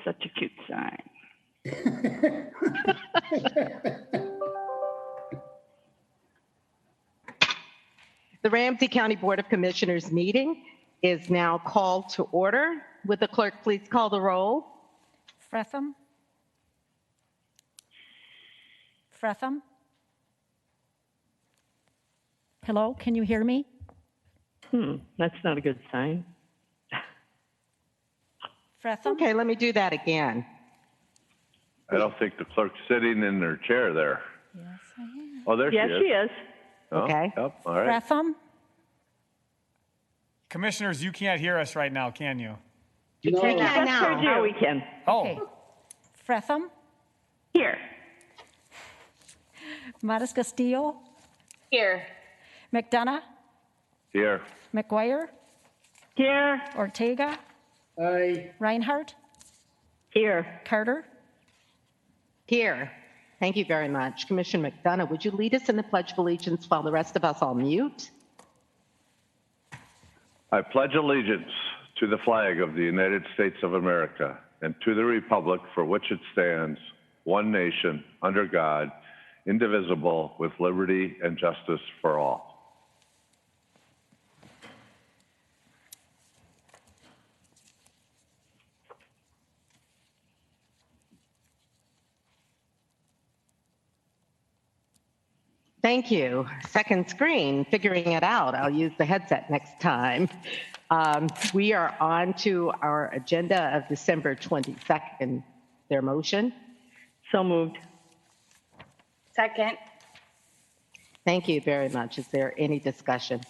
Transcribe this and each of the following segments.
Such a cute sign. The Ramsey County Board of Commissioners meeting is now called to order. Would the clerk please call the roll? Fretham. Fretham. Hello, can you hear me? That's not a good sign. Fretham. Okay, let me do that again. I don't think the clerk's sitting in her chair there. Yes, I am. Oh, there Yes, she is. she is. Oh, Okay. Yep, all right. Fretham. Commissioners, you can't hear us right now, can you? We can Just heard now. you. We can. Oh, Okay. Fretham. Here. Matas Castillo. Here. McDonough. Here. McGuire. Here. Ortega. Aye. Reinhardt. Here. Carter. Here. Thank you very much. Commissioner McDonough, would you lead us in the Pledge of Allegiance while the rest of us all mute? I pledge allegiance to the flag of the United States of America and to the republic for which it stands, one nation, under God, indivisible, with liberty and justice for all. Thank you. Second screen, figuring it out. I'll use the headset next time. We are on to our agenda of December 22nd. Their motion? So moved. Second. Thank you very much. Is there any discussion?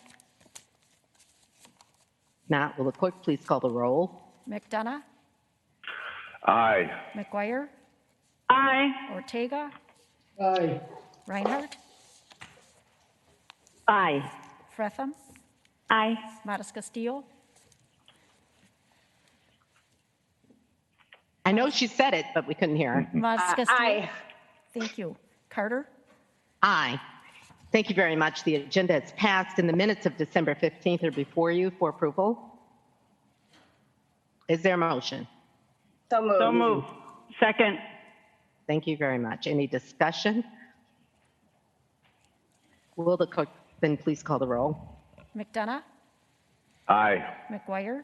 Not, will the clerk please call the roll? McDonough. Aye. McGuire. Aye. Ortega. Aye. Reinhardt. Aye. Fretham. Aye. Matas Castillo. I know she said it, but we couldn't hear her. Matas Castillo. Aye. Thank you. Carter. Aye. Thank you very much. The agenda is passed and the minutes of December 15th are before you for approval. Is there a motion? So moved. So moved. Second. Thank you very much. Any discussion? Will the clerk then please call the roll? McDonough. Aye. McGuire.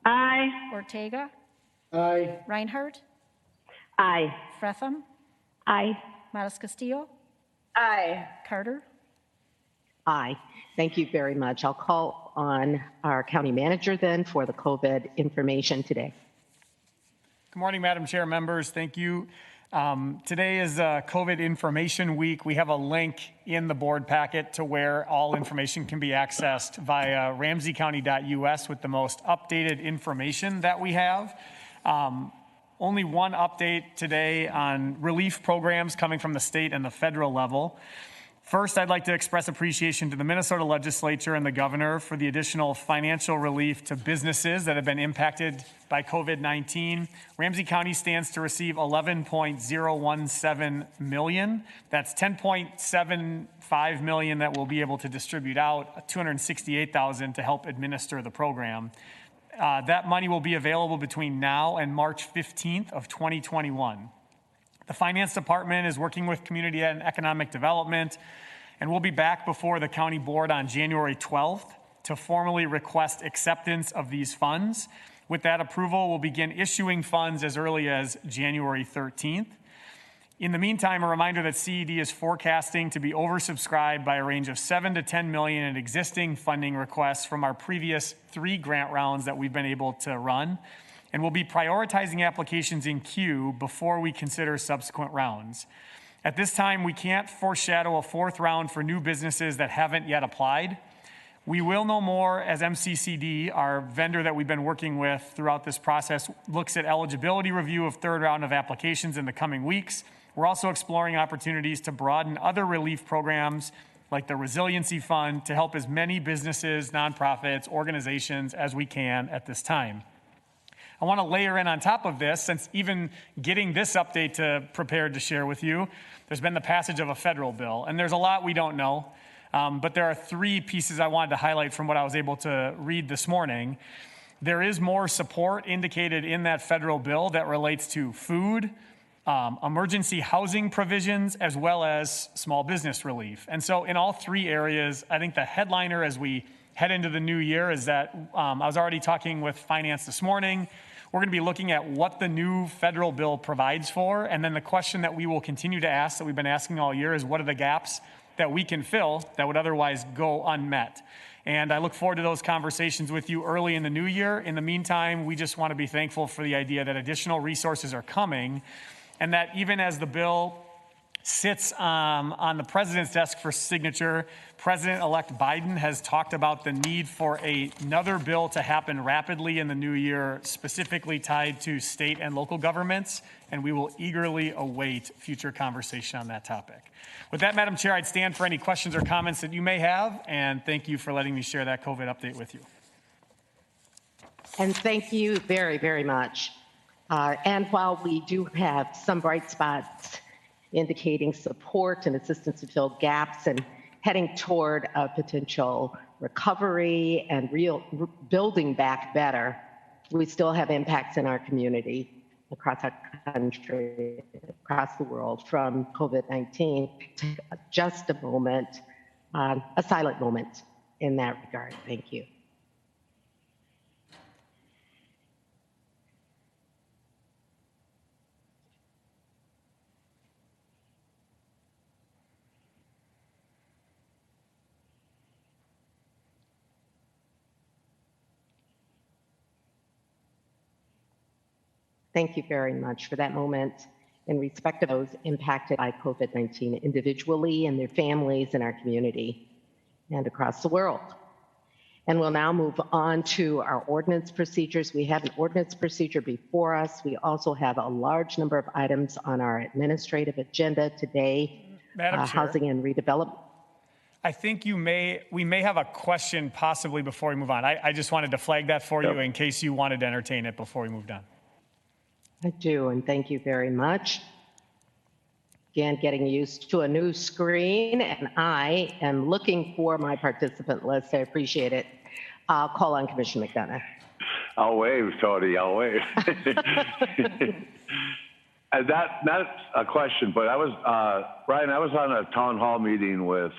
Aye. Ortega. Aye. Reinhardt. Aye. Fretham. Aye. Matas Castillo. Aye. Carter. Aye. Thank you very much. I'll call on our county manager then for the COVID information today. good morning, Madam Chair, members. Thank you. Today is COVID Information Week. We have a link in the board packet to where all information can be accessed via ramseycounty.us with the most updated information that we have. Only one update today on relief programs coming from the state and the federal level. First, I'd like to express appreciation to the Minnesota legislature and the governor for the additional financial relief to businesses that have been impacted by COVID-19. Ramsey County stands to receive $11.017 million. That's $10.75 million that we'll be able to distribute out, $268,000 to help administer the program. That money will be available between now and March 15th of 2021. The Finance Department is working with Community and Economic Development, and we'll be back before the County Board on January 12th to formally request acceptance of these funds. With that approval, we'll begin issuing funds as early as January 13th. In the meantime, a reminder that CED is forecasting to be oversubscribed by a range of 7 to 10 million in existing funding requests from our previous 3 grant rounds that we've been able to run. And we'll be prioritizing applications in queue before we consider subsequent rounds. At this time, we can't foreshadow a 4th round for new businesses that haven't yet applied. We will know more as MCCD, our vendor that we've been working with throughout this process, looks at eligibility review of 3rd round of applications in the coming weeks. We're also exploring opportunities to broaden other relief programs like the Resiliency Fund to help as many businesses, nonprofits, organizations as we can at this time. I want to layer in on top of this, since even getting this update prepared to share with you, there's been the passage of a federal bill, and there's a lot we don't know, but there are 3 pieces I wanted to highlight from what I was able to read this morning. There is more support indicated in that federal bill that relates to food, emergency housing provisions, as well as small business relief. And so in all three areas, I think the headliner as we head into the new year is that I was already talking with finance this morning. We're going to be looking at what the new federal bill provides for. And then the question that we will continue to ask, that we've been asking all year, is what are the gaps that we can fill that would otherwise go unmet? And I look forward to those conversations with you early in the new year. In the meantime, we just want to be thankful for the idea that additional resources are coming, and that even as the bill sits on the president's desk for signature, President-elect Biden has talked about the need for another bill to happen rapidly in the new year, specifically tied to state and local governments, and we will eagerly await future conversation on that topic. With that, Madam Chair, I'd stand for any questions or comments that you may have, and thank you for letting me share that COVID update with you. And thank you very, very much. And while we do have some bright spots indicating support and assistance to fill gaps and heading toward a potential recovery and building back better, we still have impacts in our community, across our country, across the world, from COVID-19. Just a moment, a silent moment in that regard. Thank you. Thank you very much for that moment in respect of those impacted by COVID-19 individually and their families in our community and across the world. And we'll now move on to our ordinance procedures. We have an ordinance procedure before us. We also have a large number of items on our administrative agenda today. Madam Chair, housing and redevelopment. I think we may have a question possibly before we move on. I just wanted to flag that for you in case you wanted to entertain it before we moved on. I do, and thank you very much. Again, getting used to a new screen, and I am looking for my participant list. I appreciate it. I'll call on Commissioner McDonough. I'll wave, Tony, I'll wave. Not a question, but Brian, I was on a town hall meeting with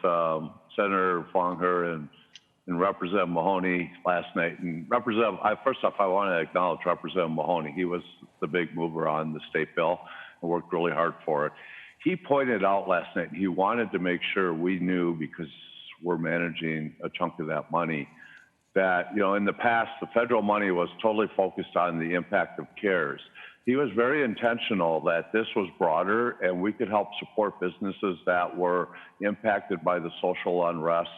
Senator Fonger and Representative Mahoney last night. And first off, I want to acknowledge Representative Mahoney. He was the big mover on the state bill and worked really hard for it. He pointed out last night, he wanted to make sure we knew, because we're managing a chunk of that money, that, in the past, the federal money was totally focused on the impact of CARES. He was very intentional that this was broader and we could help support businesses that were impacted by the social unrest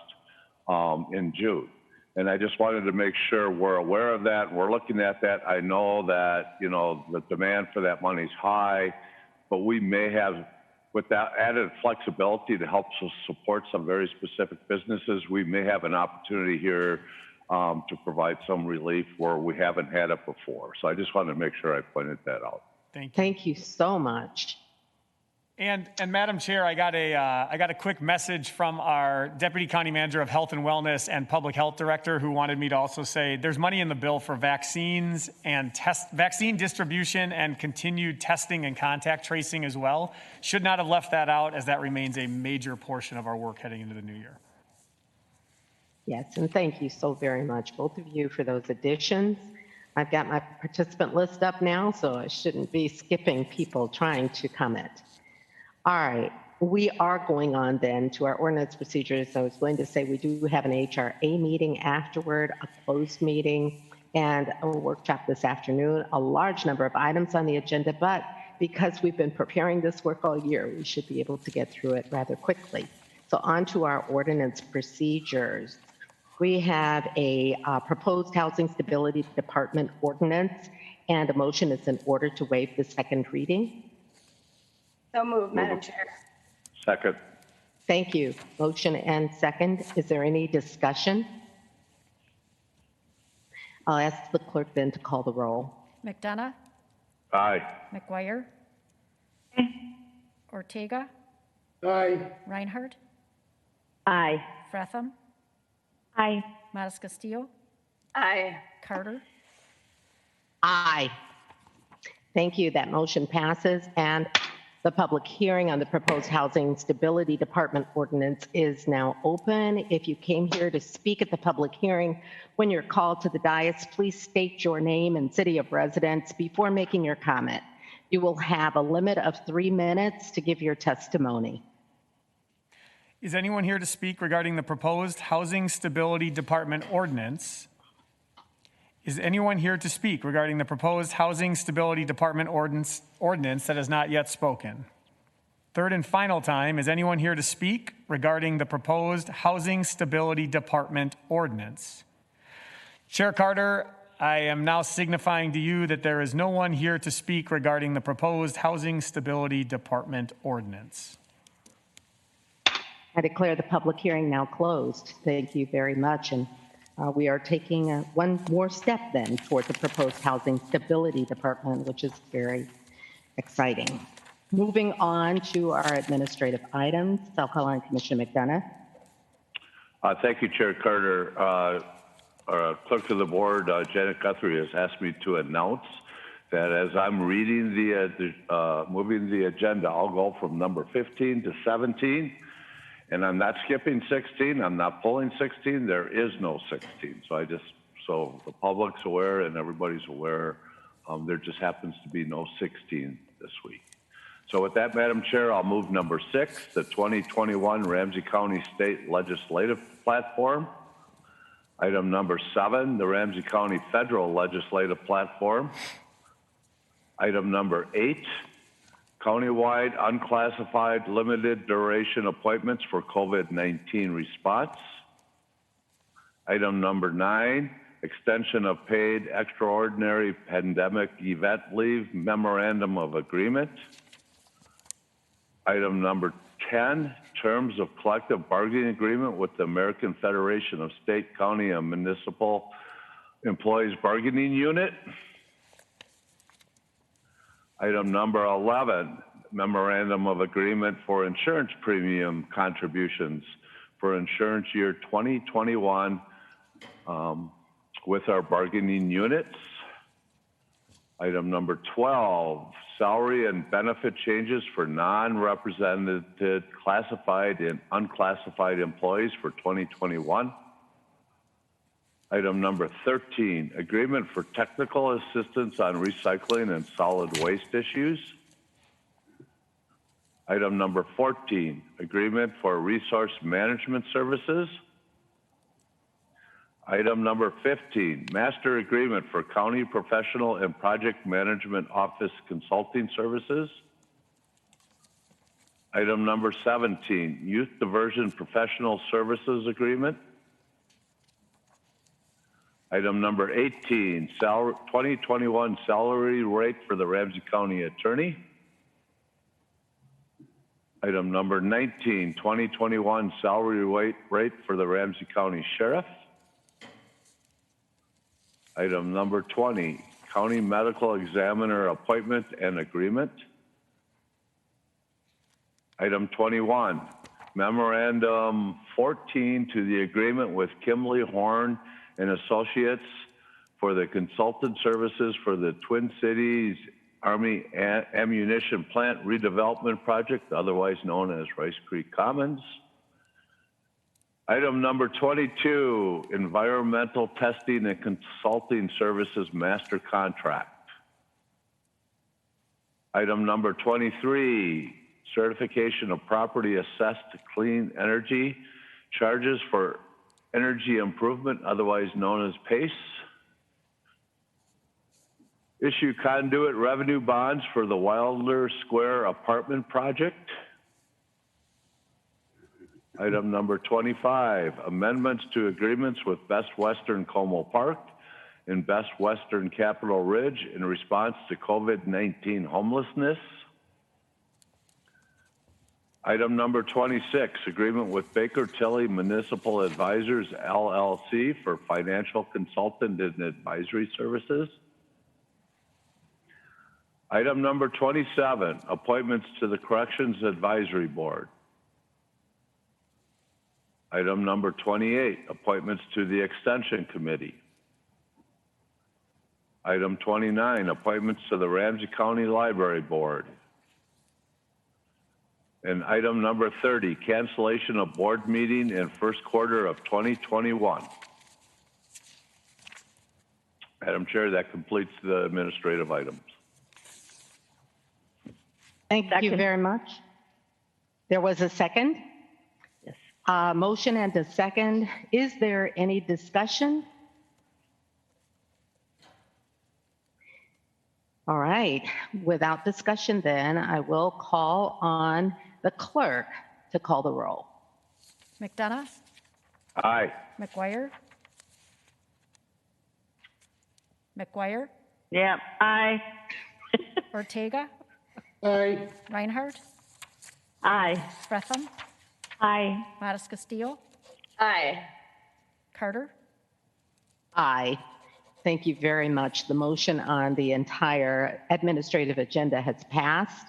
in June. And I just wanted to make sure we're aware of that. We're looking at that. I know that, the demand for that money is high, but we may have, with that added flexibility to help support some very specific businesses, we may have an opportunity here to provide some relief where we haven't had it before. So I just wanted to make sure I pointed that out. Thank you. Thank you so much. And Madam Chair, I got a quick message from our Deputy County Manager of Health and Wellness and Public Health Director, who wanted me to also say there's money in the bill for vaccines and vaccine distribution and continued testing and contact tracing as well. Should not have left that out, as that remains a major portion of our work heading into the new year. Yes, and thank you so very much, both of you, for those additions. I've got my participant list up now, so I shouldn't be skipping people trying to comment. All right, we are going on then to our ordinance procedures. I was going to say we do have an HRA meeting afterward, a closed meeting, and a workshop this afternoon. A large number of items on the agenda, but because we've been preparing this work all year, we should be able to get through it rather quickly. So on to our ordinance procedures. We have a proposed Housing Stability Department ordinance, and a motion is in order to waive the second reading. So moved, Madam Chair. Second. Thank you. Motion and second. Is there any discussion? I'll ask the clerk then to call the roll. McDonough, Aye. McGuire, Ortega, Aye. Reinhardt, Aye. Fretham, Aye. Matas Castillo, Aye. Carter, Aye. Thank you. That motion passes, and the public hearing on the proposed Housing Stability Department ordinance is now open. If you came here to speak at the public hearing, when you're called to the dais, please state your name and city of residence before making your comment. You will have a limit of 3 minutes to give your testimony. Is anyone here to speak regarding the proposed Housing Stability Department ordinance? Is anyone here to speak regarding the proposed Housing Stability Department ordinance that has not yet spoken? Third and final time, is anyone here to speak regarding the proposed Housing Stability Department ordinance? Chair Carter, I am now signifying to you that there is no one here to speak regarding the proposed Housing Stability Department ordinance. I declare the public hearing now closed. Thank you very much. And we are taking one more step then toward the proposed Housing Stability Department, which is very exciting. Moving on to our administrative items, I'll call on Commissioner McDonough. Thank you, Chair Carter. Our clerk of the board, Janet Guthrie, has asked me to announce that as I'm reading moving the agenda, I'll go from number 15 to 17. And I'm not skipping 16. I'm not pulling 16. There is no 16. So the public's aware and everybody's aware, there just happens to be no 16 this week. So with that, Madam Chair, I'll move number 6, the 2021 Ramsey County State Legislative Platform. Item number 7, the Ramsey County Federal Legislative Platform. Item number 8, countywide unclassified limited duration appointments for COVID-19 response. Item number 9, extension of paid extraordinary pandemic event leave memorandum of agreement. Item number 10, terms of collective bargaining agreement with the American Federation of State, County, and Municipal Employees Bargaining Unit. Item number 11, memorandum of agreement for insurance premium contributions for insurance year 2021 with our bargaining units. Item number 12, salary and benefit changes for non-represented classified and unclassified employees for 2021. Item number 13, agreement for technical assistance on recycling and solid waste issues. Item number 14, agreement for resource management services. Item number 15, master agreement for county professional and project management office consulting services. Item number 17, youth diversion professional services agreement. Item number 18, 2021 salary rate for the Ramsey County Attorney. Item number 19, 2021 salary rate for the Ramsey County Sheriff. Item number 20, county medical examiner appointment and agreement. Item 21, memorandum 14 to the agreement with Kimley Horn and Associates for the consultant services for the Twin Cities Army Ammunition Plant Redevelopment Project, otherwise known as Rice Creek Commons. Item number 22, environmental testing and consulting services master contract. Item number 23, certification of property assessed to clean energy, charges for energy improvement, otherwise known as PACE. Issue conduit revenue bonds for the Wilder Square apartment project. Item number 25, amendments to agreements with Best Western Como Park and Best Western Capitol Ridge in response to COVID-19 homelessness. Item number 26, agreement with Baker Tilly Municipal Advisors, LLC for financial consultant and advisory services. Item number 27, appointments to the Corrections Advisory Board. Item number 28, appointments to the Extension Committee. Item 29, appointments to the Ramsey County Library Board. And item number 30, cancellation of board meeting in first quarter of 2021. Madam Chair, that completes the administrative items. Thank you very much. There was a second? Yes. Motion and a second. Is there any discussion? All right. Without discussion, then, I will call on the clerk to call the roll. McDonough, Aye. McGuire, McGuire, Yeah, aye. Ortega, Aye. Reinhardt, Aye. Bretham, Aye. Mattis Castillo, Aye. Carter, Aye. Thank you very much. The motion on the entire administrative agenda has passed.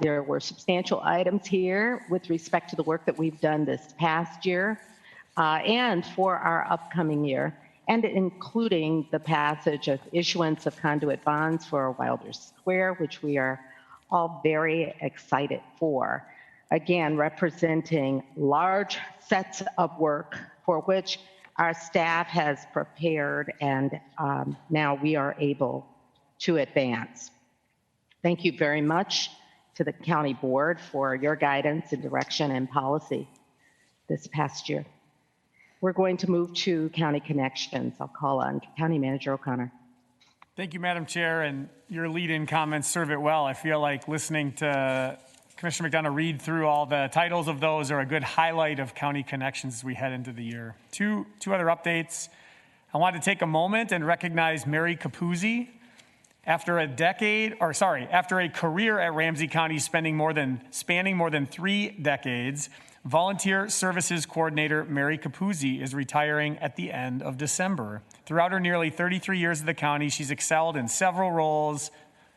There were substantial items here with respect to the work that we've done this past year and for our upcoming year, and including the passage of issuance of conduit bonds for Wilder Square, which we are all very excited for. Again, representing large sets of work for which our staff has prepared, and now we are able to advance. Thank you very much to the county board for your guidance and direction and policy this past year. We're going to move to county connections. I'll call on County Manager O'Connor. Thank you, Madam Chair, and your lead-in comments serve it well. I feel like listening to Commissioner McDonough read through all the titles of those are a good highlight of county connections as we head into the year. Two other updates. I wanted to take a moment and recognize Mary Capuzzi. After a career at Ramsey County spanning more than 3 decades, Volunteer Services Coordinator Mary Capuzzi is retiring at the end of December. Throughout her nearly 33 years at the county, she's excelled in several roles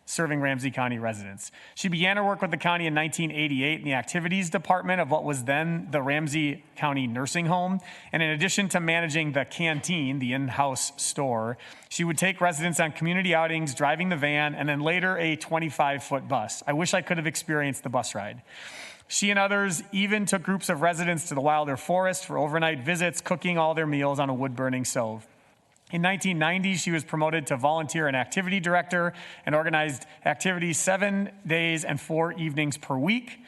serving Ramsey County residents. She began her work with the county in 1988 in the activities department of what was then the Ramsey County Nursing Home. And in addition to managing the canteen, the in-house store, she would take residents on community outings, driving the van, and then later a 25-foot bus. I wish I could have experienced the bus ride. She and others even took groups of residents to the Wilder Forest for overnight visits, cooking all their meals on a wood-burning stove. In 1990, she was promoted to volunteer and activity director and organized activities 7 days and 4 evenings per week.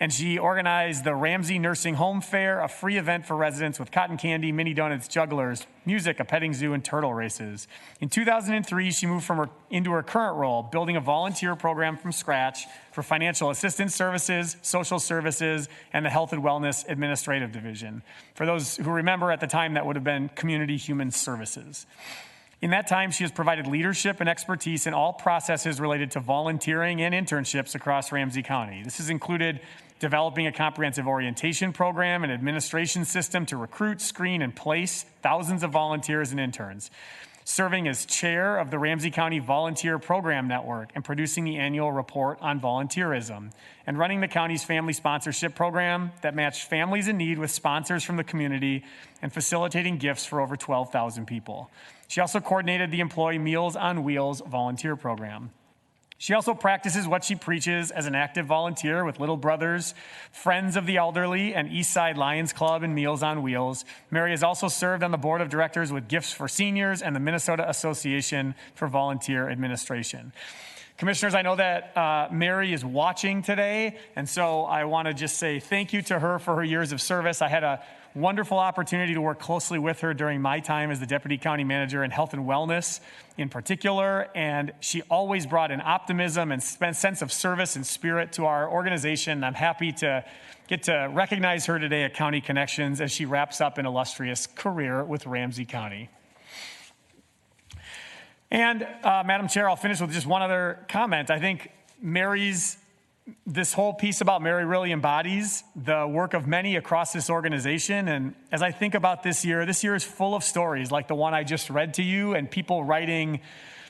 And she organized the Ramsey Nursing Home Fair, a free event for residents with cotton candy, mini donuts, jugglers, music, a petting zoo, and turtle races. In 2003, she moved into her current role, building a volunteer program from scratch for financial assistance services, social services, and the Health and Wellness Administrative Division. For those who remember, at the time, that would have been Community Human Services. In that time, she has provided leadership and expertise in all processes related to volunteering and internships across Ramsey County. This has included developing a comprehensive orientation program and administration system to recruit, screen, and place thousands of volunteers and interns, serving as chair of the Ramsey County Volunteer Program Network and producing the annual report on volunteerism, and running the county's family sponsorship program that matched families in need with sponsors from the community and facilitating gifts for over 12,000 people. She also coordinated the Employee Meals on Wheels volunteer program. She also practices what she preaches as an active volunteer with Little Brothers, Friends of the Elderly, and Eastside Lions Club and Meals on Wheels. Mary has also served on the board of directors with Gifts for Seniors and the Minnesota Association for Volunteer Administration. Commissioners, I know that Mary is watching today, and so I want to just say thank you to her for her years of service. I had a wonderful opportunity to work closely with her during my time as the Deputy County Manager in Health and Wellness in particular, and she always brought an optimism and sense of service and spirit to our organization. I'm happy to get to recognize her today at County Connections as she wraps up an illustrious career with Ramsey County. And Madam Chair, I'll finish with just one other comment. I think this whole piece about Mary really embodies the work of many across this organization. And as I think about this year is full of stories like the one I just read to you, and people writing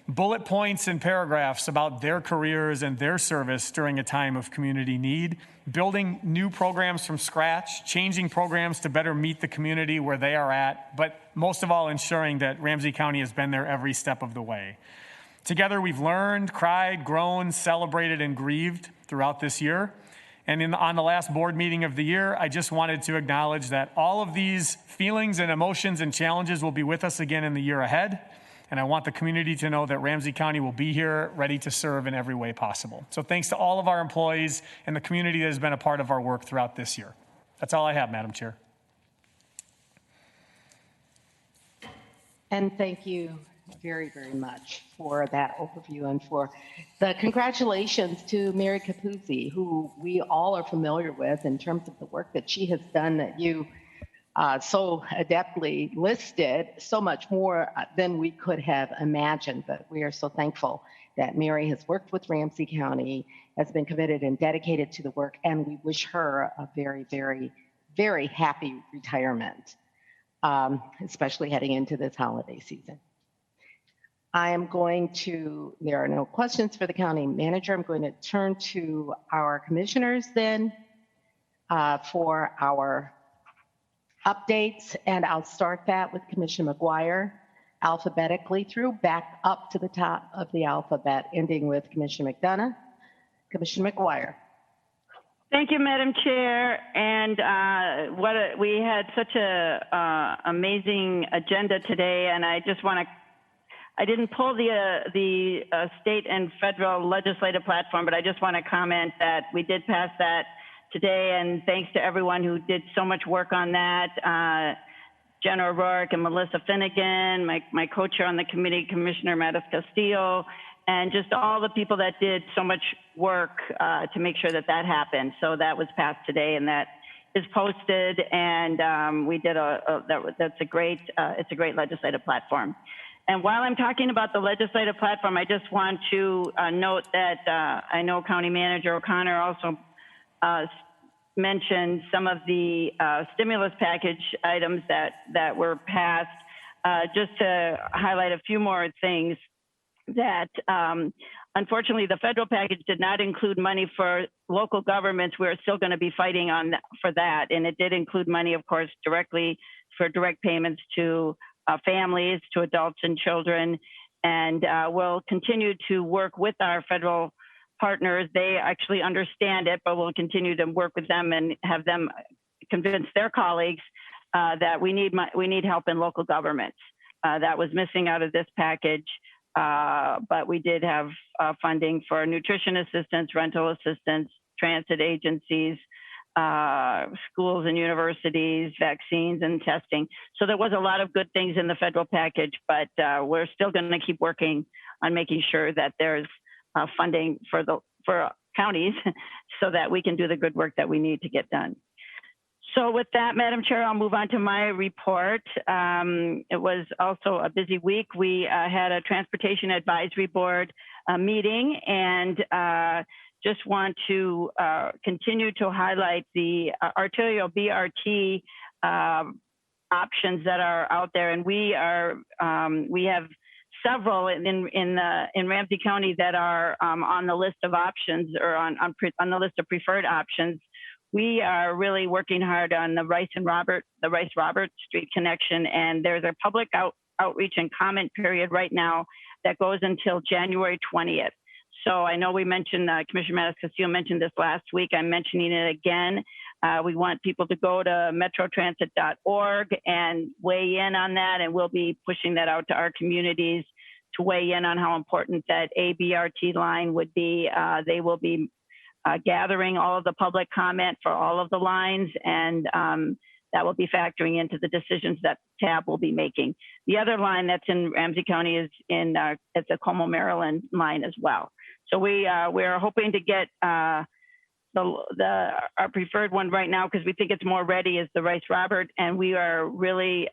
bullet points and paragraphs about their careers and their service during a time of community need, building new programs from scratch, changing programs to better meet the community where they are at, but most of all, ensuring that Ramsey County has been there every step of the way. Together, we've learned, cried, grown, celebrated, and grieved throughout this year. And on the last board meeting of the year, I just wanted to acknowledge that all of these feelings and emotions and challenges will be with us again in the year ahead. And I want the community to know that Ramsey County will be here ready to serve in every way possible. So thanks to all of our employees and the community that has been a part of our work throughout this year. That's all I have, Madam Chair. And thank you very, very much for that overview and for the congratulations to Mary Capuzzi, who we all are familiar with in terms of the work that she has done that you so adeptly listed, so much more than we could have imagined. But we are so thankful that Mary has worked with Ramsey County, has been committed and dedicated to the work, and we wish her a very, very, very happy retirement, especially heading into this holiday season. I am going to, there are no questions for the county manager. I'm going to turn to our commissioners then for our updates, and I'll start that with Commissioner McGuire alphabetically through back up to the top of the alphabet, ending with Commissioner McDonough. Commissioner McGuire. Thank you, Madam Chair. And we had such a amazing agenda today, and I just want to. I didn't pull the state and federal legislative platform, but I just want to comment that we did pass that today, and thanks to everyone who did so much work on that. Jenna O'Rourke and Melissa Finnegan, my co-chair on the committee, Commissioner Mattis Castillo, and just all the people that did so much work to make sure that that happened. So that was passed today, and that is posted, and we did it's a great legislative platform. And while I'm talking about the legislative platform, I just want to note that I know County Manager O'Connor also mentioned some of the stimulus package items that were passed. Just to highlight a few more things that unfortunately the federal package did not include money for local governments. We're still going to be fighting for that. And it did include money, of course, directly for direct payments to families, to adults and children. And we'll continue to work with our federal partners. They actually understand it, but we'll continue to work with them and have them convince their colleagues that we need help in local governments. That was missing out of this package, but we did have funding for nutrition assistance, rental assistance, transit agencies, schools and universities, vaccines and testing. So there was a lot of good things in the federal package, but we're still going to keep working on making sure that there's funding for counties so that we can do the good work that we need to get done. So with that, Madam Chair, I'll move on to my report. It was also a busy week. We had a Transportation Advisory Board meeting, and just want to continue to highlight the arterial BRT options that are out there. And we have several in Ramsey County that are on the list of options, or on the list of preferred options. We are really working hard on the Rice Robert Street connection, and there's a public outreach and comment period right now that goes until January 20th. So I know we mentioned, Commissioner Mattis Castillo mentioned this last week. I'm mentioning it again. We want people to go to metrotransit.org and weigh in on that, and we'll be pushing that out to our communities to weigh in on how important that ABRT line would be. They will be gathering all of the public comment for all of the lines, and that will be factoring into the decisions that TAB will be making. The other line that's in Ramsey County is it's the Como, Maryland line as well. So we are hoping to get our preferred one right now, because we think it's more ready, is the Rice Robert, and we are really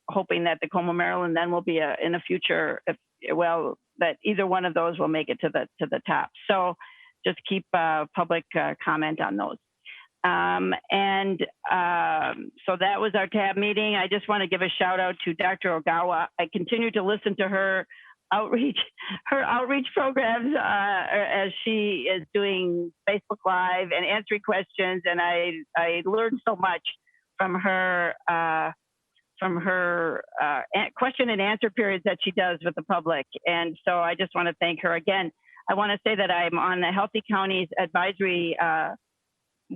hoping that the Como, Maryland then will be in the future, that either one of those will make it to the top. So just keep public comment on those. So that was our TAB meeting. I just want to give a shout out to Dr. Ogawa. I continue to listen to her outreach programs as she is doing Facebook Live and answering questions. And I learned so much from her question and answer periods that she does with the public. And so I just want to thank her again. I want to say that I'm on the Healthy Counties Advisory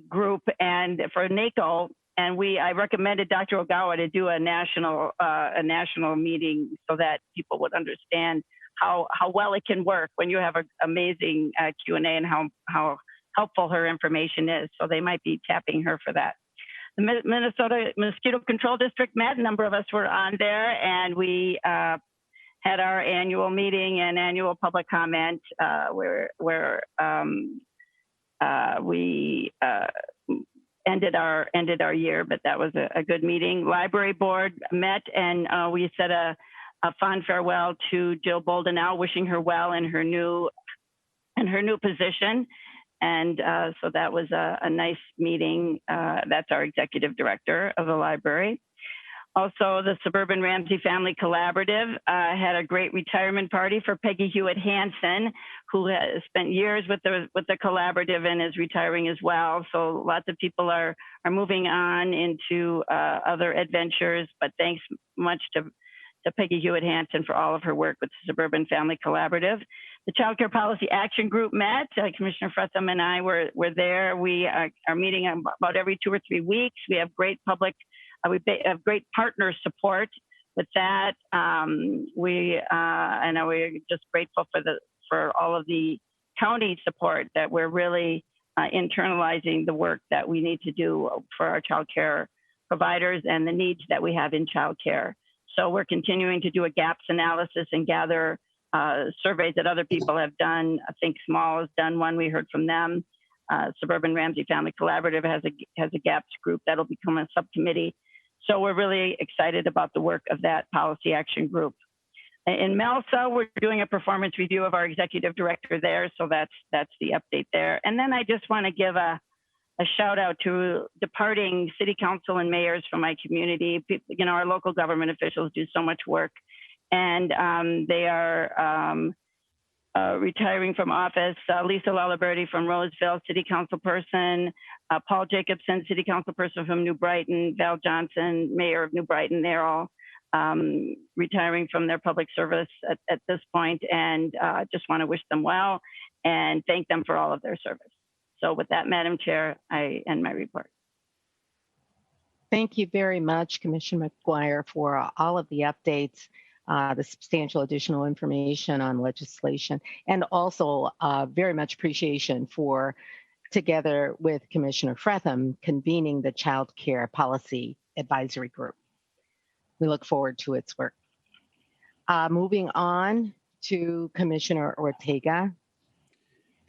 group and for NACO, and I recommended Dr. Ogawa to do a national meeting so that people would understand how well it can work when you have an amazing Q&A and how helpful her information is. So they might be tapping her for that. The Minnesota Mosquito Control District met. A number of us were on there, and we had our annual meeting and annual public comment where we ended our year, but that was a good meeting. Library board met, and we said a fond farewell to Jill Boldenau, wishing her well in her new position. And so that was a nice meeting. That's our executive director of the library. Also, the Suburban Ramsey Family Collaborative had a great retirement party for Peggy Hewitt Hansen, who has spent years with the collaborative and is retiring as well. So lots of people are moving on into other adventures. But thanks much to Peggy Hewitt Hansen for all of her work with the Suburban Family Collaborative. The Child Care Policy Action Group met. Commissioner Fretham and I were there. We are meeting about every 2 or 3 weeks. We have great we have great partner support with that. We're just grateful for all of the county support that we're really internalizing the work that we need to do for our child care providers and the needs that we have in child care. So we're continuing to do a gaps analysis and gather surveys that other people have done. I think Small has done one. We heard from them. Suburban Ramsey Family Collaborative has a gaps group that'll become a subcommittee. So we're really excited about the work of that policy action group. In MELSA, we're doing a performance review of our executive director there. So that's the update there. And then I just want to give a shout out to departing city council and mayors from my community. Our local government officials do so much work, and they are retiring from office. Lisa Lalaberti from Roseville, city council person. Paul Jacobson, city council person from New Brighton. Val Johnson, mayor of New Brighton. They're all retiring from their public service at this point, and just want to wish them well and thank them for all of their service. So with that, Madam Chair, I end my report. Thank you very much, Commissioner McGuire, for all of the updates, the substantial additional information on legislation, and also very much appreciation for, together with Commissioner Fretham, convening the Child Care Policy Advisory Group. We look forward to its work. Moving on to Commissioner Ortega.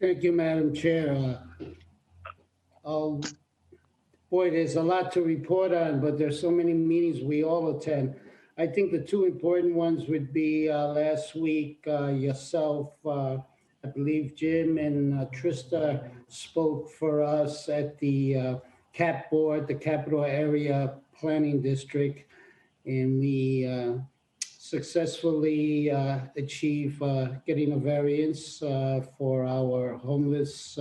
Thank you, Madam Chair. Boy, there's a lot to report on, but there's so many meetings we all attend. I think the two important ones would be last week, yourself, I believe Jim and Trista spoke for us at the CAP board, the Capital Area Planning District, and we successfully achieve getting a variance for our homeless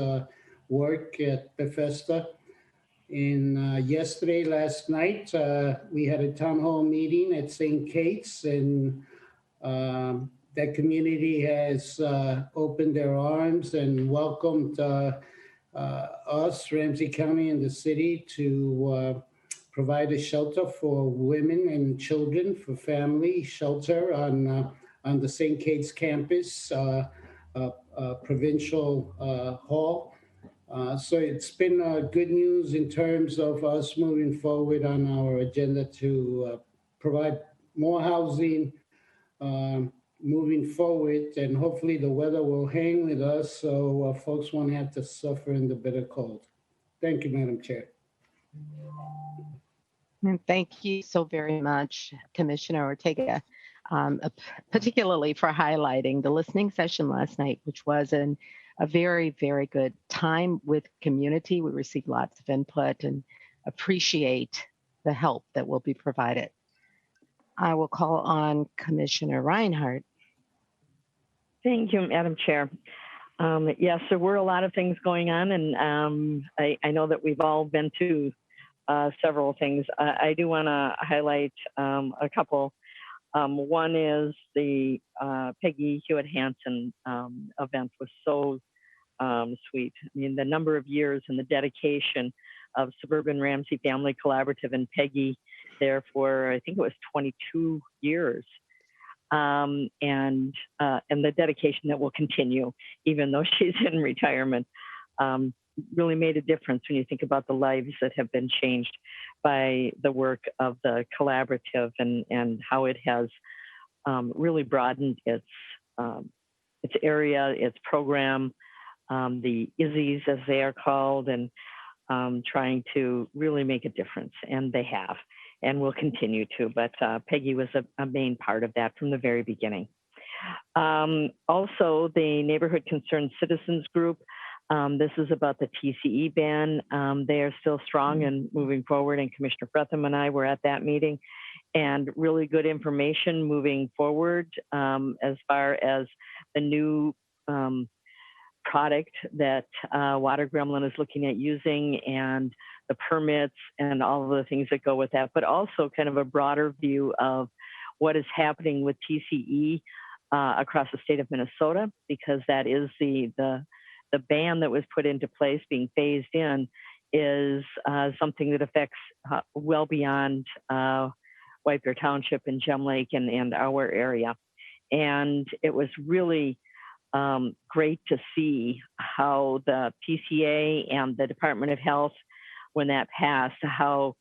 work at Bethesda. And last night, we had a town hall meeting at St. Kate's, and that community has opened their arms and welcomed us, Ramsey County and the city, to provide a shelter for women and children, for family shelter on the St. Kate's campus, provincial hall. So it's been good news in terms of us moving forward on our agenda to provide more housing moving forward, and hopefully the weather will hang with us so folks won't have to suffer in the bitter cold. Thank you, Madam Chair. And thank you so very much, Commissioner Ortega, particularly for highlighting the listening session last night, which was a very, very good time with community. We received lots of input and appreciate the help that will be provided. I will call on Commissioner Reinhardt. Thank you, Madam Chair. Yes, there were a lot of things going on, and I know that we've all been to several things. I do want to highlight a couple. One is the Peggy Hewitt Hansen event was so sweet. I mean, the number of years and the dedication of Suburban Ramsey Family Collaborative and Peggy there for, I think it was 22 years. And the dedication that will continue, even though she's in retirement, really made a difference when you think about the lives that have been changed by the work of the collaborative and how it has really broadened its area, its program, the ISIs as they are called, and trying to really make a difference. And they have, and will continue to. But Peggy was a main part of that from the very beginning. Also, the Neighborhood Concerned Citizens Group. This is about the TCE ban. They are still strong and moving forward, and Commissioner Fretham and I were at that meeting, and really good information moving forward as far as the new product that Water Gremlin is looking at using, and the permits and all of the things that go with that, but also kind of a broader view of what is happening with TCE across the state of Minnesota, because that is the ban that was put into place, being phased in, is something that affects well beyond White Bear Township and Gem Lake and our area. And it was really great to see how the PCA and the Department of Health, when that passed, how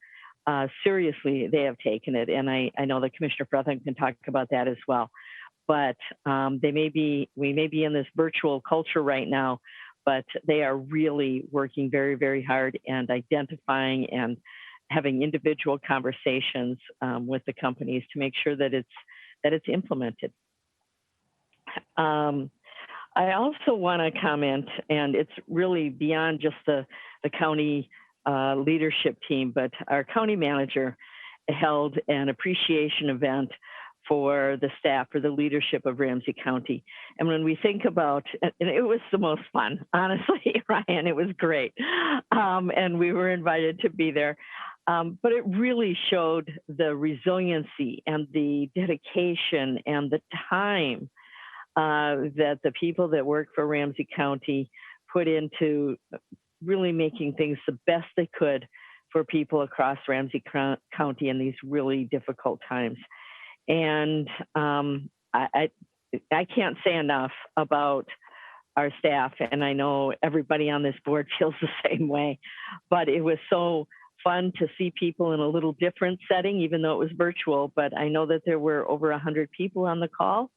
seriously they have taken it. And I know that Commissioner Fretham can talk about that as well. But we may be in this virtual culture right now, but they are really working very, very hard and identifying and having individual conversations with the companies to make sure that it's implemented. I also want to comment, and it's really beyond just the county leadership team, but our county manager held an appreciation event for the staff, for the leadership of Ramsey County. And when we think about, and it was the most fun, honestly, Ryan, it was great. And we were invited to be there. But it really showed the resiliency and the dedication and the time that the people that work for Ramsey County put into really making things the best they could for people across Ramsey County in these really difficult times. And I can't say enough about our staff, and I know everybody on this board feels the same way, but it was so fun to see people in a little different setting, even though it was virtual. But I know that there were over 100 people on the call,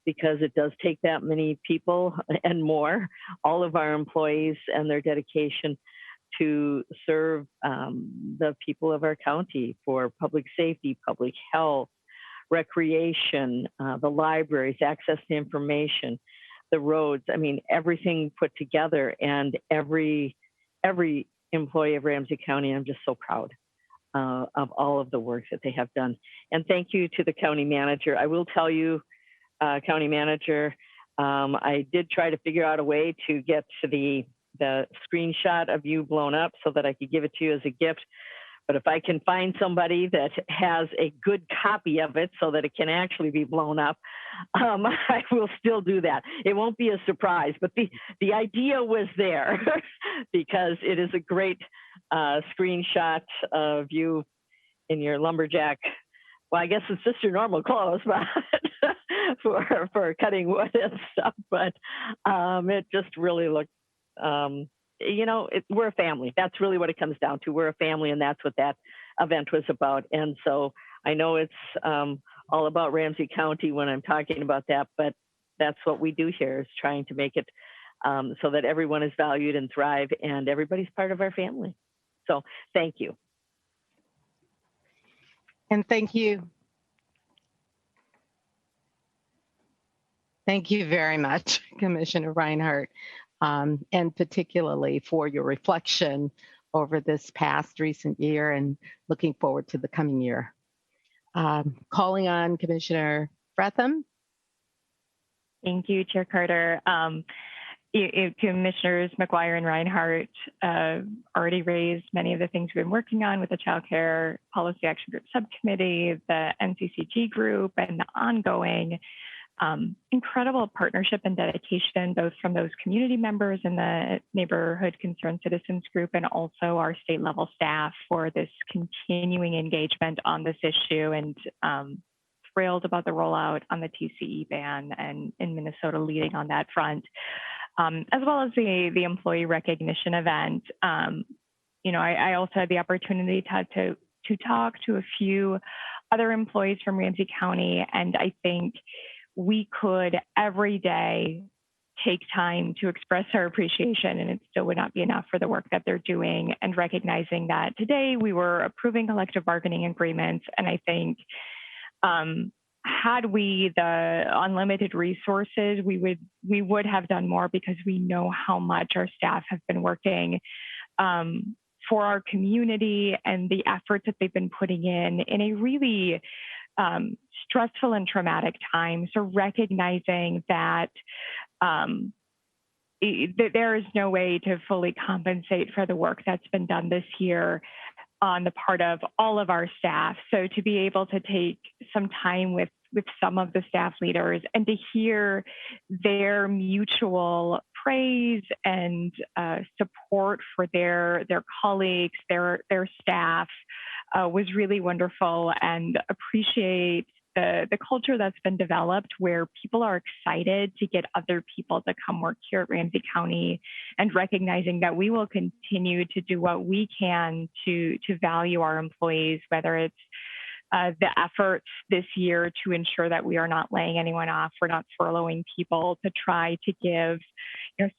because it does take that many people and more, all of our employees and their dedication to serve the people of our county for public safety, public health, recreation, the libraries, access to information, the roads. I mean, everything put together, and every employee of Ramsey County, I'm just so proud of all of the work that they have done. And thank you to the county manager. I will tell you, County Manager, I did try to figure out a way to get to the screenshot of you blown up so that I could give it to you as a gift. But if I can find somebody that has a good copy of it so that it can actually be blown up, I will still do that. It won't be a surprise, but the idea was there because it is a great screenshot of you in your lumberjack. Well, I guess it's just your normal clothes, but for cutting wood and stuff. But it just really looked, we're a family. That's really what it comes down to. We're a family, and that's what that event was about. And so I know it's all about Ramsey County when I'm talking about that, but that's what we do here, is trying to make it so that everyone is valued and thrive, and everybody's part of our family. So thank you. And thank you. Thank you very much, Commissioner Reinhardt, and particularly for your reflection over this past recent year and looking forward to the coming year. Calling on Commissioner Fretham. Thank you, Chair Carter. Commissioners McGuire and Reinhardt already raised many of the things we've been working on with the Child Care Policy Action Group Subcommittee, the NCCG group, and the ongoing incredible partnership and dedication, both from those community members in the Neighborhood Concerned Citizens Group and also our state level staff for this continuing engagement on this issue, and thrilled about the rollout on the TCE ban and in Minnesota leading on that front. As well as the employee recognition event. I also had the opportunity to talk to a few other employees from Ramsey County, and I think we could every day take time to express our appreciation, and it still would not be enough for the work that they're doing, and recognizing that today we were approving collective bargaining agreements, and I think had we the unlimited resources, we would have done more, because we know how much our staff have been working for our community and the efforts that they've been putting in a really stressful and traumatic time. So recognizing that there is no way to fully compensate for the work that's been done this year on the part of all of our staff. So to be able to take some time with some of the staff leaders and to hear their mutual praise and support for their colleagues, their staff was really wonderful, and appreciate the culture that's been developed where people are excited to get other people to come work here at Ramsey County, and recognizing that we will continue to do what we can to value our employees, whether it's the efforts this year to ensure that we are not laying anyone off, we're not furloughing people, to try to give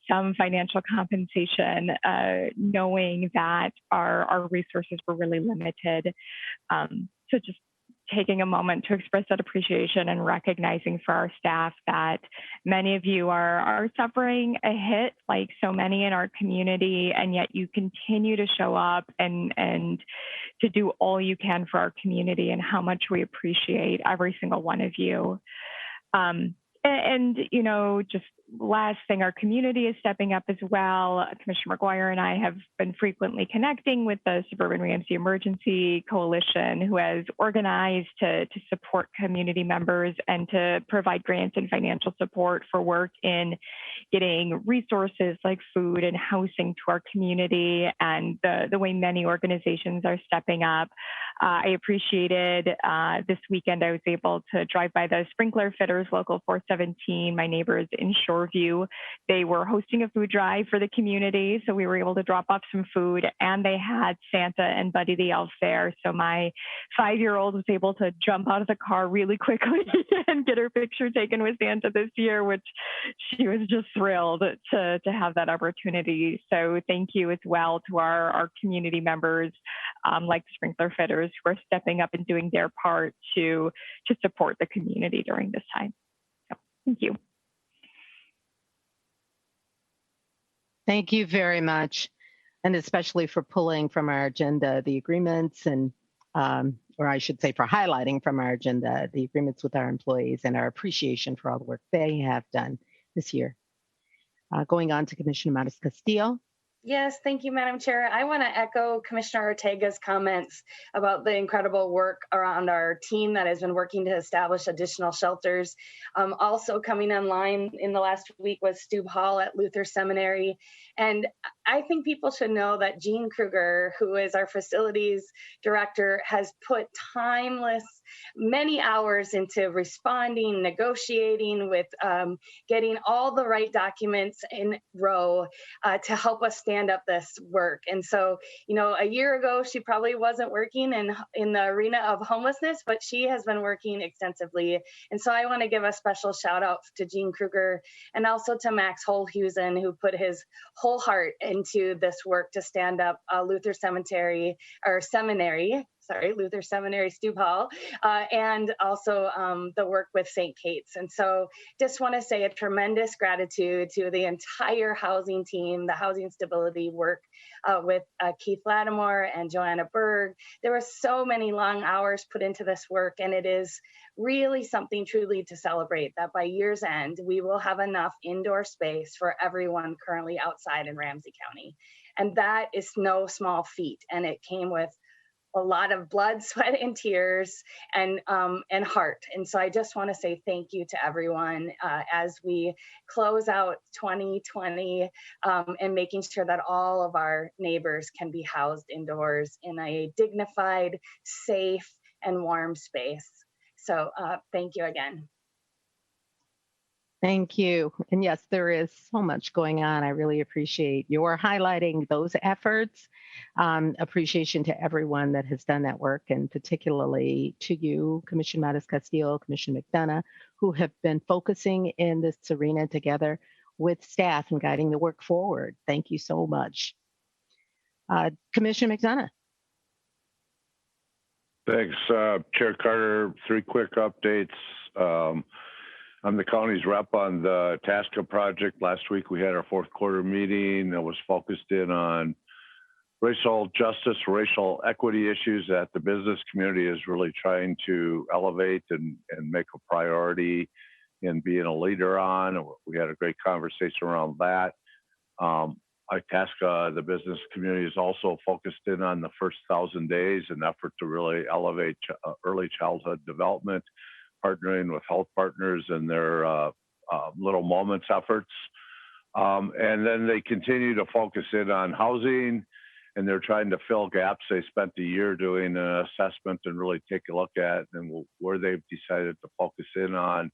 some financial compensation, knowing that our resources were really limited. So just taking a moment to express that appreciation and recognizing for our staff that many of you are suffering a hit, like so many in our community, and yet you continue to show up and to do all you can for our community, and how much we appreciate every single one of you. Just last thing, our community is stepping up as well. Commissioner McGuire and I have been frequently connecting with the Suburban Ramsey Emergency Coalition, who has organized to support community members and to provide grants and financial support for work in getting resources like food and housing to our community, and the way many organizations are stepping up. I appreciated this weekend I was able to drive by the Sprinkler Fitters Local 417, my neighbors in Shoreview. They were hosting a food drive for the community, so we were able to drop off some food, and they had Santa and Buddy the Elf there. So my 5-year-old was able to jump out of the car really quickly and get her picture taken with Santa this year, which she was just thrilled to have that opportunity. So thank you as well to our community members, like the Sprinkler Fitters, who are stepping up and doing their part to support the community during this time. So, thank you. Thank you very much, and especially for pulling from our agenda the agreements, and or I should say for highlighting from our agenda the agreements with our employees and our appreciation for all the work they have done this year. Going on to Commissioner Matas Castillo. Yes, thank you, Madam Chair. I want to echo Commissioner Ortega's comments about the incredible work around our team that has been working to establish additional shelters. Also coming online in the last week was Stube Hall at Luther Seminary. And I think people should know that Jean Kruger, who is our facilities director, has put many hours into responding, negotiating with getting all the right documents in row to help us stand up this work. And so, a year ago, she probably wasn't working in the arena of homelessness, but she has been working extensively. And so I want to give a special shout out to Jean Kruger, and also to Max Holhusen, who put his whole heart into this work to stand up Luther Seminary, Luther Seminary Stoop Hall, and also the work with St. Kate's. And so just want to say a tremendous gratitude to the entire housing team, the housing stability work with Keith Lattimore and Joanna Berg. There were so many long hours put into this work, and it is really something truly to celebrate that by year's end, we will have enough indoor space for everyone currently outside in Ramsey County. And that is no small feat. And it came with a lot of blood, sweat, and tears, and heart. And so I just want to say thank you to everyone as we close out 2020 and making sure that all of our neighbors can be housed indoors in a dignified, safe, and warm space. So thank you again. Thank you. And yes, there is so much going on. I really appreciate your highlighting those efforts. Appreciation to everyone that has done that work, and particularly to you, Commissioner Mattis Castillo, Commissioner McDonough, who have been focusing in this arena together with staff and guiding the work forward. Thank you so much. Commissioner McDonough. Thanks, Chair Carter. 3 quick updates. I'm the county's rep on the TASCA project. Last week we had our 4th quarter meeting that was focused in on racial justice, racial equity issues that the business community is really trying to elevate and make a priority in being a leader on. We had a great conversation around that. TASCA, the business community, is also focused in on the first 1,000 days, an effort to really elevate early childhood development, partnering with health partners and their Little Moments efforts. And then they continue to focus in on housing, and they're trying to fill gaps. They spent a year doing an assessment and really take a look at, and where they've decided to focus in on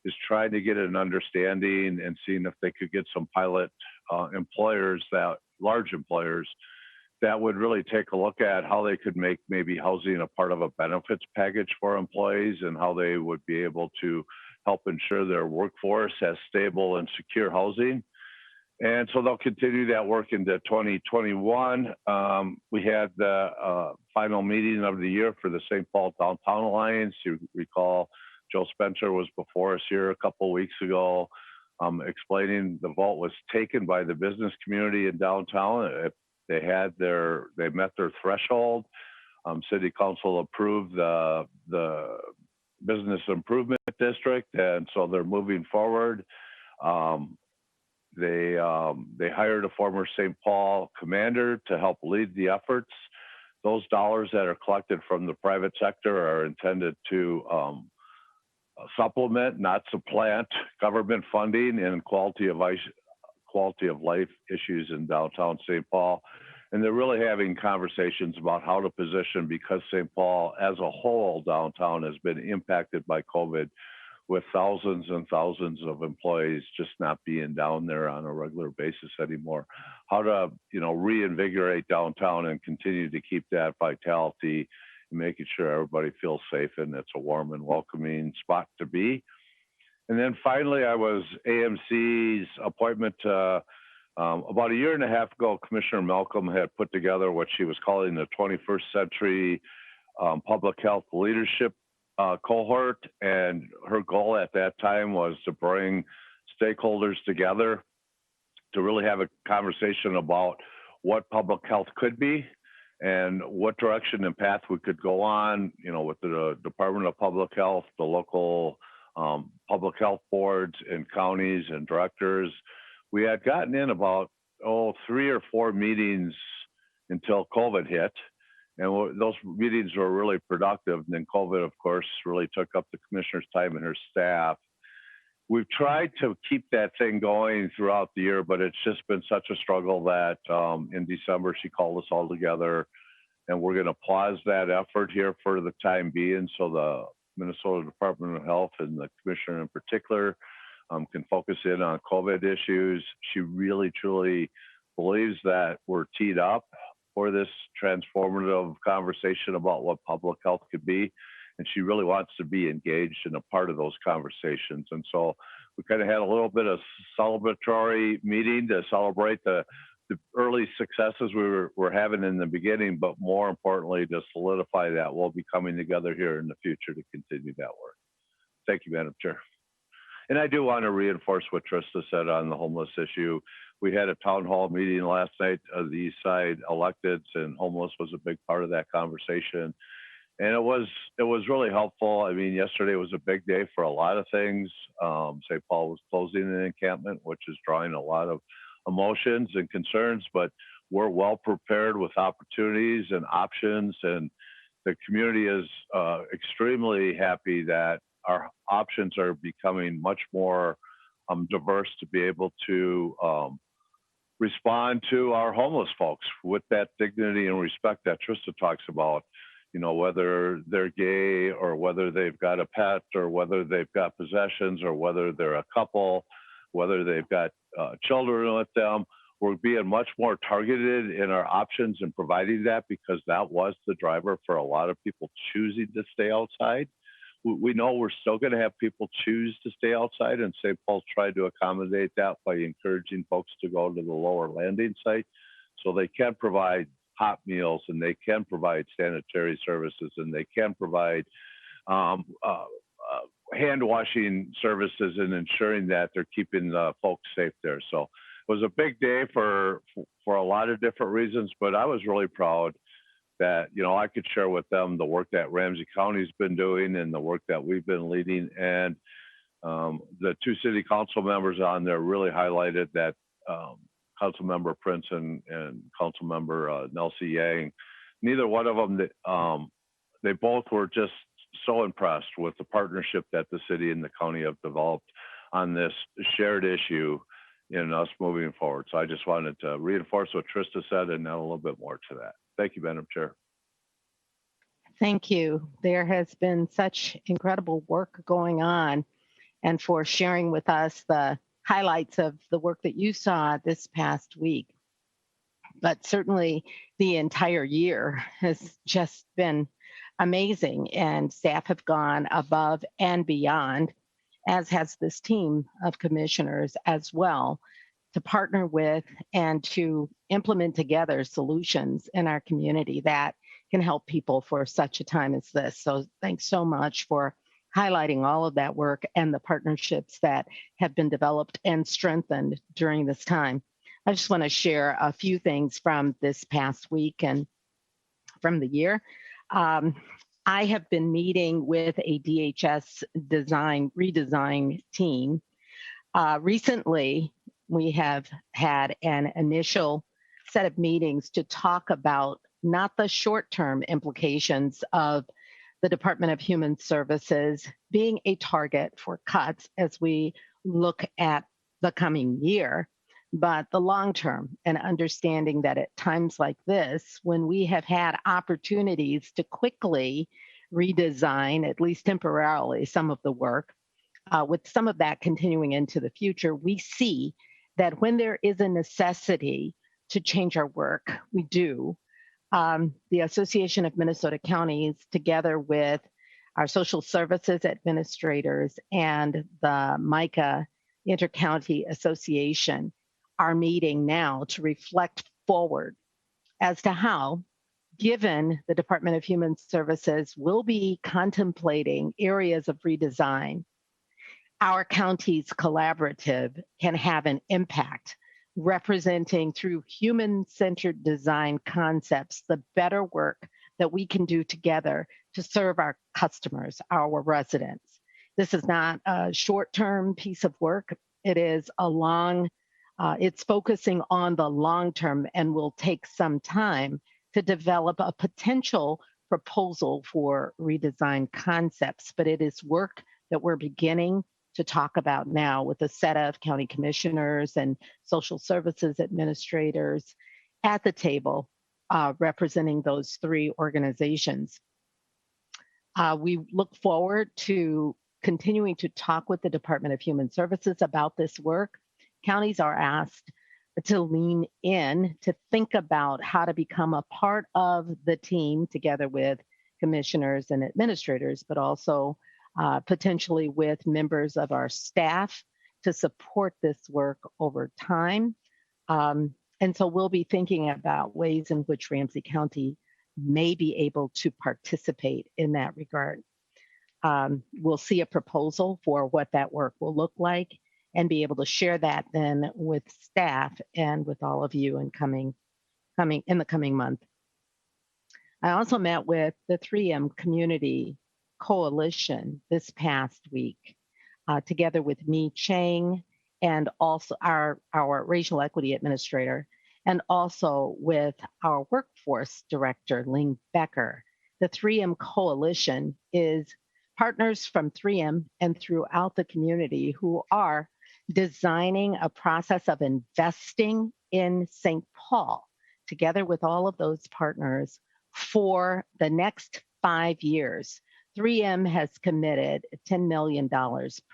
is trying to get an understanding and seeing if they could get some pilot employers, that large employers, that would really take a look at how they could make maybe housing a part of a benefits package for employees, and how they would be able to help ensure their workforce has stable and secure housing. And so they'll continue that work into 2021. We had the final meeting of the year for the St. Paul Downtown Alliance. You recall Joe Spencer was before us here a couple of weeks ago, explaining the vote was taken by the business community in downtown. They met their threshold. City Council approved the business improvement district, and so they're moving forward. They hired a former St. Paul commander to help lead the efforts. Those dollars that are collected from the private sector are intended to supplement, not supplant, government funding and quality of life issues in downtown St. Paul. And they're really having conversations about how to position, because St. Paul as a whole downtown has been impacted by COVID, with thousands and thousands of employees just not being down there on a regular basis anymore. How to, reinvigorate downtown and continue to keep that vitality, and making sure everybody feels safe and it's a warm and welcoming spot to be. And then finally, I was AMC's appointment about a year and a half ago. Commissioner Malcolm had put together what she was calling the 21st Century Public Health Leadership cohort. And her goal at that time was to bring stakeholders together to really have a conversation about what public health could be and what direction and path we could go on, with the Department of Public Health, the local public health boards and counties and directors. We had gotten in about 3 or 4 meetings until COVID hit, and those meetings were really productive. And then COVID, of course, really took up the commissioner's time and her staff. We've tried to keep that thing going throughout the year, but it's just been such a struggle that in December she called us all together, and we're going to pause that effort here for the time being, so the Minnesota Department of Health and the commissioner in particular can focus in on COVID issues. She really, truly believes that we're teed up for this transformative conversation about what public health could be. And she really wants to be engaged in a part of those conversations. And so we kind of had a little bit of celebratory meeting to celebrate the the early successes we're having in the beginning, but more importantly, to solidify that, we'll be coming together here in the future to continue that work. Thank you, Madam Chair. And I do want to reinforce what Trista said on the homeless issue. We had a town hall meeting last night of the East Side electeds, and homeless was a big part of that conversation. And it was really helpful. I mean, yesterday was a big day for a lot of things. St. Paul was closing an encampment, which is drawing a lot of emotions and concerns, but we're well prepared with opportunities and options. And the community is extremely happy that our options are becoming much more diverse to be able to respond to our homeless folks with that dignity and respect that Trista talks about. You know, whether they're gay or whether they've got a pet or whether they've got possessions or whether they're a couple, whether they've got children with them, we're being much more targeted in our options and providing that, because that was the driver for a lot of people choosing to stay outside. We know we're still going to have people choose to stay outside, and St. Paul's tried to accommodate that by encouraging folks to go to the lower landing site so they can provide hot meals, and they can provide sanitary services, and they can provide hand washing services and ensuring that they're keeping the folks safe there. So it was a big day for a lot of different reasons, but I was really proud that, you know, I could share with them the work that Ramsey County's been doing and the work that we've been leading. And the two city council members on there really highlighted that Councilmember Prince and Councilmember Nelsie Yang, neither one of them, they both were just so impressed with the partnership that the city and the county have developed on this shared issue in us moving forward. So I just wanted to reinforce what Trista said and add a little bit more to that. Thank you, Madam Chair. Thank you. There has been such incredible work going on, and for sharing with us the highlights of the work that you saw this past week. But certainly the entire year has just been amazing, and staff have gone above and beyond, as has this team of commissioners as well, to partner with and to implement together solutions in our community that can help people for such a time as this. So thanks so much for highlighting all of that work and the partnerships that have been developed and strengthened during this time. I just want to share a few things from this past week and from the year. I have been meeting with a DHS redesign team. Recently, we have had an initial set of meetings to talk about not the short-term implications of the Department of Human Services being a target for cuts as we look at the coming year, but the long term, and understanding that at times like this, when we have had opportunities to quickly redesign, at least temporarily, some of the work, with some of that continuing into the future, we see that when there is a necessity to change our work, we do. The Association of Minnesota Counties, together with our social services administrators and the MICA Intercounty Association, are meeting now to reflect forward as to how, given the Department of Human Services will be contemplating areas of redesign, our county's collaborative can have an impact, representing through human-centered design concepts the better work that we can do together to serve our customers, our residents. This is not a short-term piece of work. It is it's focusing on the long term and will take some time to develop a potential proposal for redesign concepts, but it is work that we're beginning to talk about now with a set of county commissioners and social services administrators at the table representing those three organizations. We look forward to continuing to talk with the Department of Human Services about this work. Counties are asked to lean in, to think about how to become a part of the team together with commissioners and administrators, but also potentially with members of our staff to support this work over time. And so we'll be thinking about ways in which Ramsey County may be able to participate in that regard. We'll see a proposal for what that work will look like and be able to share that then with staff and with all of you in the coming month. I also met with the 3M Community Coalition this past week, together with Mi Chang and also our racial equity administrator, and also with our workforce director, Ling Becker. The 3M Coalition is partners from 3M and throughout the community who are designing a process of investing in St. Paul, together with all of those partners for the next 5 years. 3M has committed $10 million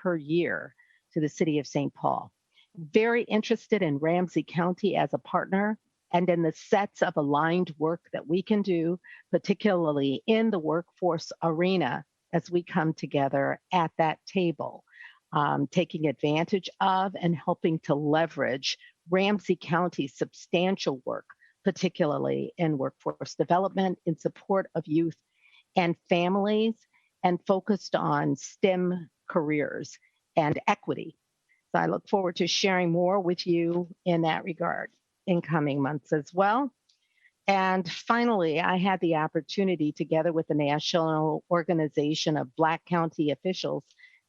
per year to the city of St. Paul. Very interested in Ramsey County as a partner and in the sets of aligned work that we can do, particularly in the workforce arena as we come together at that table, taking advantage of and helping to leverage Ramsey County's substantial work, particularly in workforce development, in support of youth and families, and focused on STEM careers and equity. So I look forward to sharing more with you in that regard in coming months as well. And finally, I had the opportunity, together with the National Organization of Black County Officials,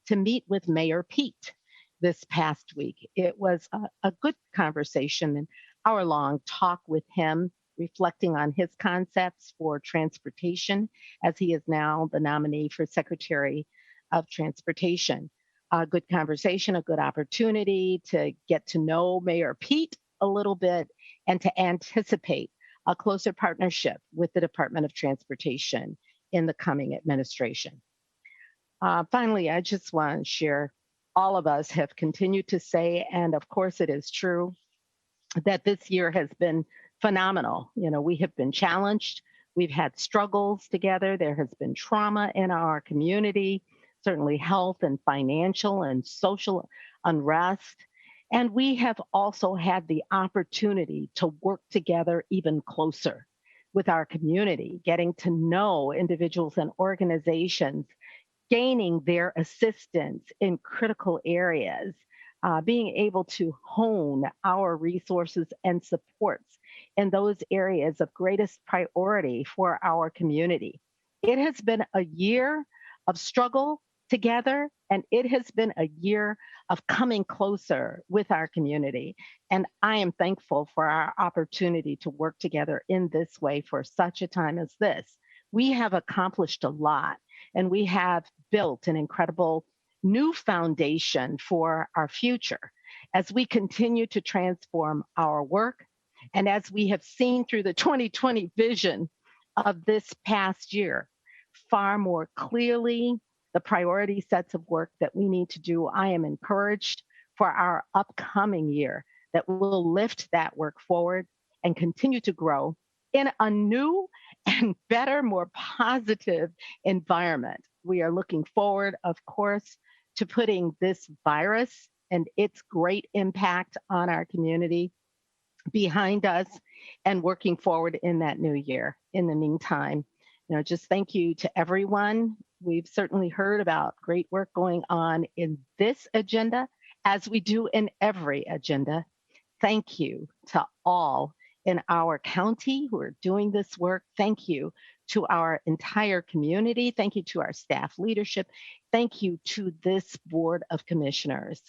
to meet with Mayor Pete this past week. It was a good conversation, an hour-long talk with him, reflecting on his concepts for transportation, as he is now the nominee for Secretary of Transportation. A good conversation, a good opportunity to get to know Mayor Pete a little bit and to anticipate a closer partnership with the Department of Transportation in the coming administration. Finally, I just want to share, all of us have continued to say, and of course it is true, that this year has been phenomenal. You know, we have been challenged. We've had struggles together. There has been trauma in our community, certainly health and financial and social unrest. And we have also had the opportunity to work together even closer with our community, getting to know individuals and organizations, gaining their assistance in critical areas, being able to hone our resources and supports in those areas of greatest priority for our community. It has been a year of struggle together, and it has been a year of coming closer with our community. And I am thankful for our opportunity to work together in this way for such a time as this. We have accomplished a lot, and we have built an incredible new foundation for our future as we continue to transform our work. And as we have seen through the 2020 vision of this past year, far more clearly, the priority sets of work that we need to do, I am encouraged for our upcoming year that will lift that work forward and continue to grow in a new and better, more positive environment. We are looking forward, of course, to putting this virus and its great impact on our community behind us and working forward in that new year. In the meantime, just thank you to everyone. We've certainly heard about great work going on in this agenda, as we do in every agenda. Thank you to all in our county who are doing this work. Thank you to our entire community. Thank you to our staff leadership. Thank you to this Board of Commissioners.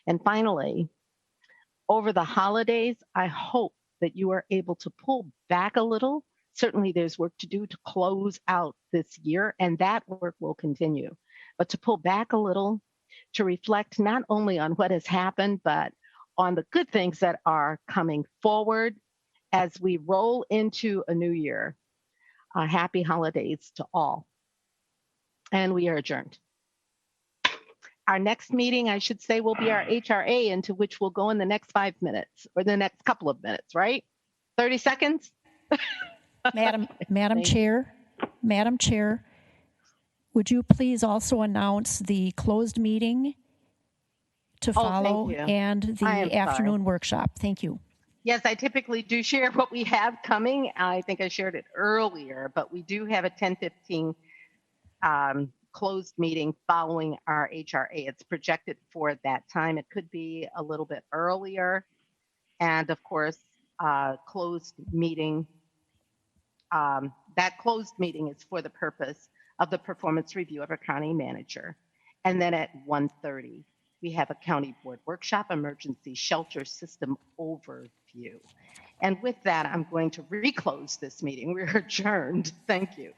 And finally, over the holidays, I hope that you are able to pull back a little. Certainly there's work to do to close out this year, and that work will continue. But to pull back a little, to reflect not only on what has happened, but on the good things that are coming forward as we roll into a new year. Happy holidays to all. And we are adjourned. Our next meeting, I should say, will be our HRA, into which we'll go in the next 5 minutes, or the next couple of minutes, right? 30 seconds? Madam Chair, would you please also announce the closed meeting to follow and the afternoon workshop? Thank you. Yes, I typically do share what we have coming. I think I shared it earlier, but we do have a 10:15 closed meeting following our HRA. It's projected for that time. It could be a little bit earlier. And of course, closed meeting. That closed meeting is for the purpose of the performance review of our county manager. And then at 1:30, we have a county board workshop, emergency shelter system overview. And with that, I'm going to reclose this meeting. We're adjourned. Thank you.